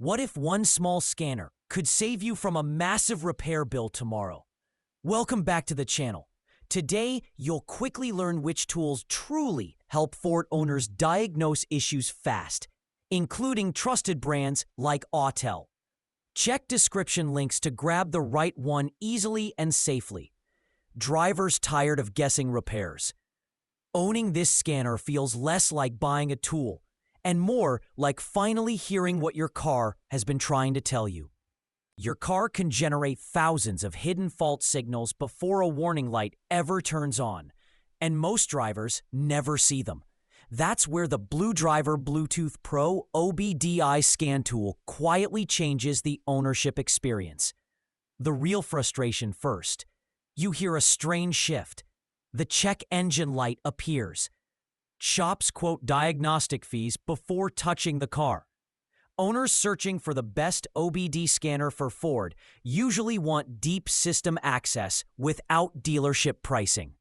What if one small scanner could save you from a massive repair bill tomorrow? Welcome back to the channel. Today, you'll quickly learn which tools truly help Ford owners diagnose issues fast, including trusted brands like Autel. Check description links to grab the right one easily and safely. Drivers tired of guessing repairs. Owning this scanner feels less like buying a tool and more like finally hearing what your car has been trying to tell you. Your car can generate thousands of hidden fault signals before a warning light ever turns on, and most drivers never see them. That's where the Blue Driver Bluetooth Pro OBD scan tool quietly changes the ownership experience. The real frustration first. You hear a strange shift. The check engine light appears. Shops quote diagnostic fees before touching the car. Owners searching for the best OBD scanner for Ford usually want deep system access without dealership pricing.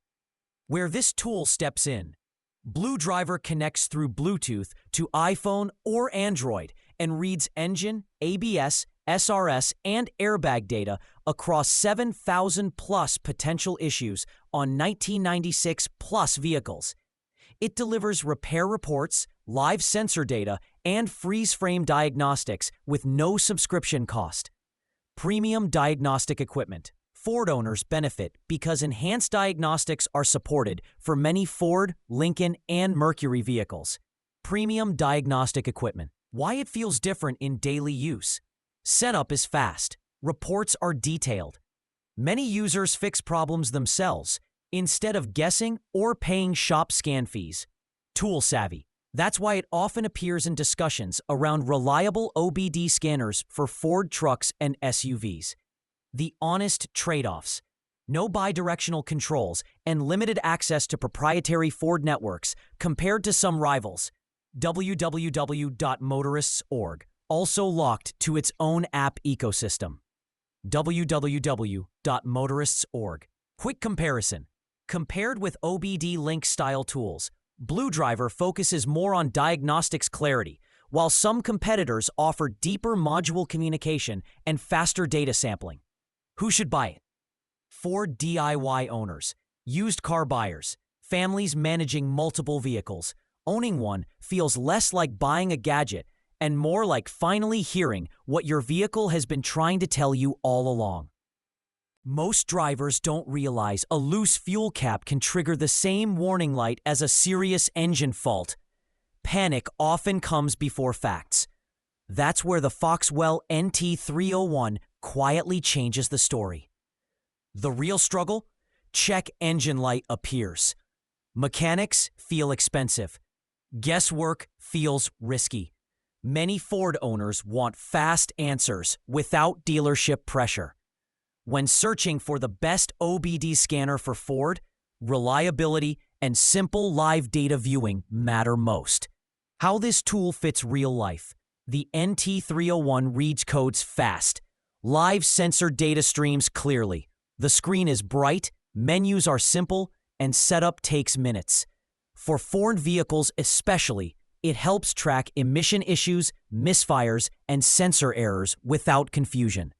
Where this tool steps in, Blue Driver connects through Bluetooth to iPhone or Android and reads engine, ABS, SRS, and airbag data across 7,000 plus potential issues on 1996 plus vehicles. It delivers repair reports, live sensor data, and freeze-frame diagnostics with no subscription cost. Premium diagnostic equipment. Ford owners benefit because enhanced diagnostics are supported for many Ford, Lincoln, and Mercury vehicles. Premium diagnostic equipment. Why it feels different in daily use. Setup is fast. Reports are detailed. Many users fix problems themselves instead of guessing or paying shop scan fees. Tool savvy. That's why it often appears in discussions around reliable OBD scanners for Ford trucks and SUVs. The honest trade-offs. No bidirectional controls and limited access to proprietary Ford networks compared to some rivals. www.motorists.org. Also locked to its own app ecosystem. www.motorists.org. Quick comparison. Compared with OBD Link-style tools, Blue Driver focuses more on diagnostics clarity, while some competitors offer deeper module communication and faster data sampling. Who should buy it? Ford DIY owners, used car buyers, families managing multiple vehicles. Owning one feels less like buying a gadget and more like finally hearing what your vehicle has been trying to tell you all along. Most drivers don't realize a loose fuel cap can trigger the same warning light as a serious engine fault. Panic often comes before facts. That's where the Foxwell NT301 quietly changes the story. The real struggle? Check engine light appears. Mechanics feel expensive. Guesswork feels risky. Many Ford owners want fast answers without dealership pressure. When searching for the best OBD scanner for Ford, reliability and simple live data viewing matter most. How this tool fits real life. The NT301 reads codes fast. Live sensor data streams clearly. The screen is bright, menus are simple, and setup takes minutes. For Ford vehicles especially, it helps track emission issues, misfires, and sensor errors without confusion.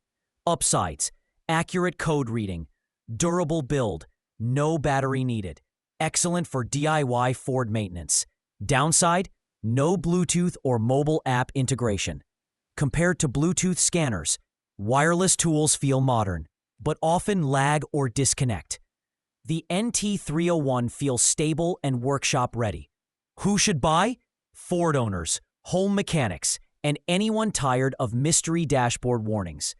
Upsides: accurate code reading, durable build, no battery needed. Excellent for DIY Ford maintenance. Downside: no Bluetooth or mobile app integration. Compared to Bluetooth scanners, wireless tools feel modern, but often lag or disconnect. The NT301 feels stable and workshop ready. Who should buy? Ford owners, home mechanics, and anyone tired of mystery dashboard warnings.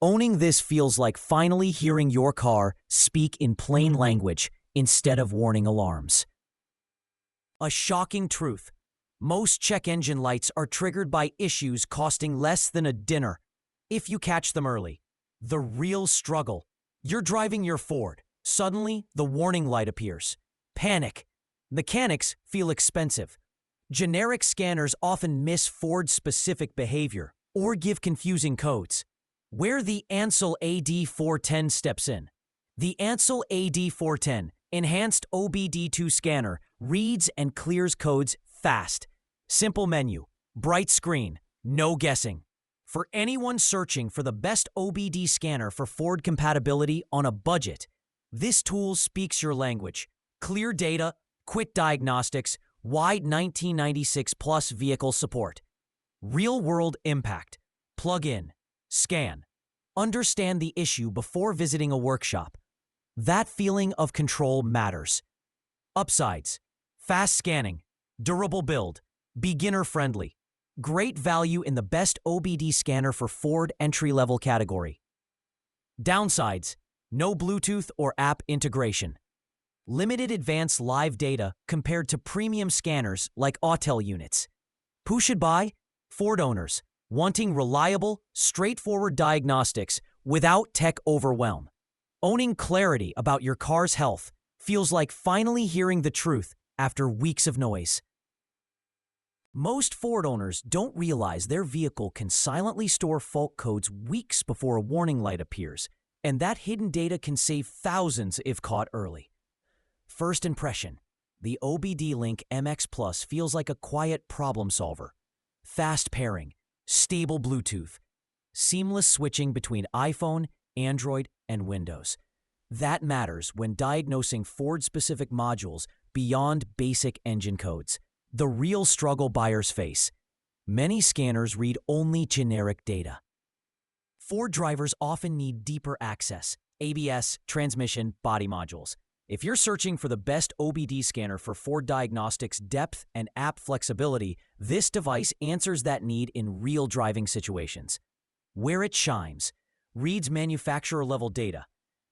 Owning this feels like finally hearing your car speak in plain language instead of warning alarms. A shocking truth. Most check engine lights are triggered by issues costing less than a dinner, if you catch them early. The real struggle. You're driving your Ford. Suddenly, the warning light appears. Panic. Mechanics feel expensive. Generic scanners often miss Ford-specific behavior or give confusing codes. Where the Ansel AD410 steps in. The Ansel AD410 Enhanced OBD2 Scanner reads and clears codes fast. Simple menu, bright screen, no guessing. For anyone searching for the best OBD scanner for Ford compatibility on a budget, this tool speaks your language. Clear data, quick diagnostics, wide 1996 plus vehicle support. Real-world impact. Plug in, scan, understand the issue before visiting a workshop. That feeling of control matters. Upsides: fast scanning, durable build, beginner-friendly. Great value in the best OBD scanner for Ford entry-level category. Downsides: no Bluetooth or app integration. Limited advanced live data compared to premium scanners like Autel units. Who should buy? Ford owners wanting reliable, straightforward diagnostics without tech overwhelm. Owning clarity about your car's health feels like finally hearing the truth after weeks of noise. Most Ford owners don't realize their vehicle can silently store fault codes weeks before a warning light appears, and that hidden data can save thousands if caught early. First impression: the OBD Link MX Plus feels like a quiet problem solver. Fast pairing, stable Bluetooth, seamless switching between iPhone, Android, and Windows. That matters when diagnosing Ford-specific modules beyond basic engine codes. The real struggle buyers face: many scanners read only generic data. Ford drivers often need deeper access: ABS, transmission, body modules. If you're searching for the best OBD scanner for Ford Diagnostics depth and app flexibility, this device answers that need in real driving situations. Where it shines: reads manufacturer-level data,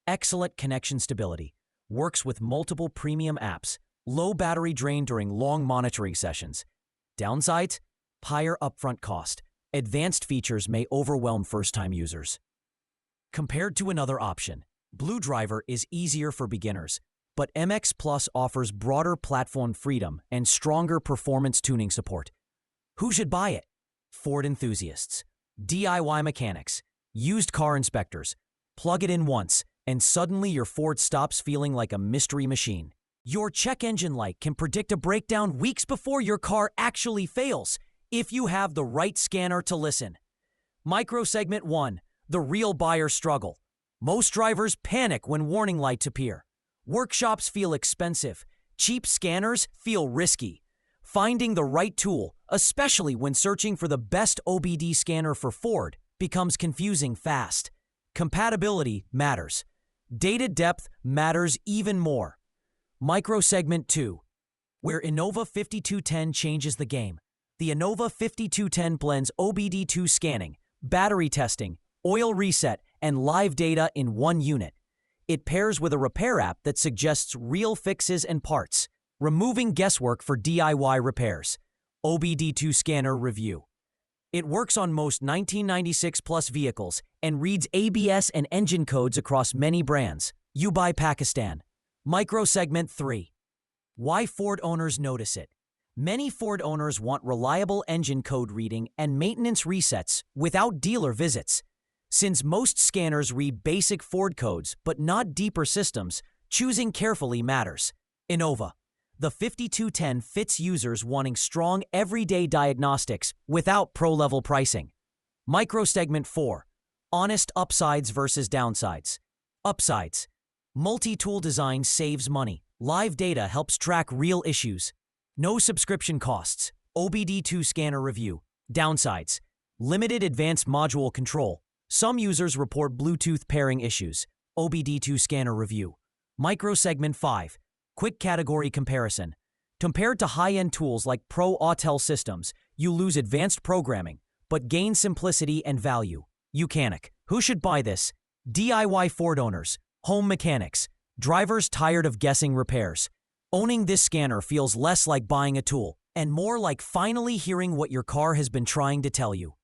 excellent connection stability, works with multiple premium apps, low battery drain during long monitoring sessions. Downsides: higher upfront cost. Advanced features may overwhelm first-time users. Compared to another option, Blue Driver is easier for beginners, but MX Plus offers broader platform freedom and stronger performance tuning support. Who should buy it? Ford enthusiasts, DIY mechanics, used car inspectors. Plug it in once, and suddenly your Ford stops feeling like a mystery machine. Your check engine light can predict a breakdown weeks before your car actually fails, if you have the right scanner to listen. Microsegment 1, the real buyer struggle. Most drivers panic when warning lights appear. Workshops feel expensive. Cheap scanners feel risky. Finding the right tool, especially when searching for the best OBD scanner for Ford, becomes confusing fast. Compatibility matters. Data depth matters even more. Microsegment 2, where Innova 5210 changes the game. The Innova 5210 blends OBD2 scanning, battery testing, oil reset, and live data in one unit. It pairs with a repair app that suggests real fixes and parts, removing guesswork for DIY repairs. OBD2 Scanner Review. It works on most 1996 plus vehicles and reads ABS and engine codes across many brands. You buy Pakistan. Microsegment 3. Why Ford owners notice it. Many Ford owners want reliable engine code reading and maintenance resets without dealer visits. Since most scanners read basic Ford codes but not deeper systems, choosing carefully matters. Innova. The 5210 fits users wanting strong everyday diagnostics without pro-level pricing. Microsegment 4. Honest upsides versus downsides. Upsides. Multi-tool design saves money. Live data helps track real issues. No subscription costs. OBD2 Scanner Review. Downsides. Limited advanced module control. Some users report Bluetooth pairing issues. OBD2 Scanner Review. Microsegment 5. Quick category comparison. Compared to high-end tools like Pro Autel systems, you lose advanced programming, but gain simplicity and value. Mechanic. Who should buy this? DIY Ford owners, home mechanics, drivers tired of guessing repairs. Owning this scanner feels less like buying a tool and more like finally hearing what your car has been trying to tell you.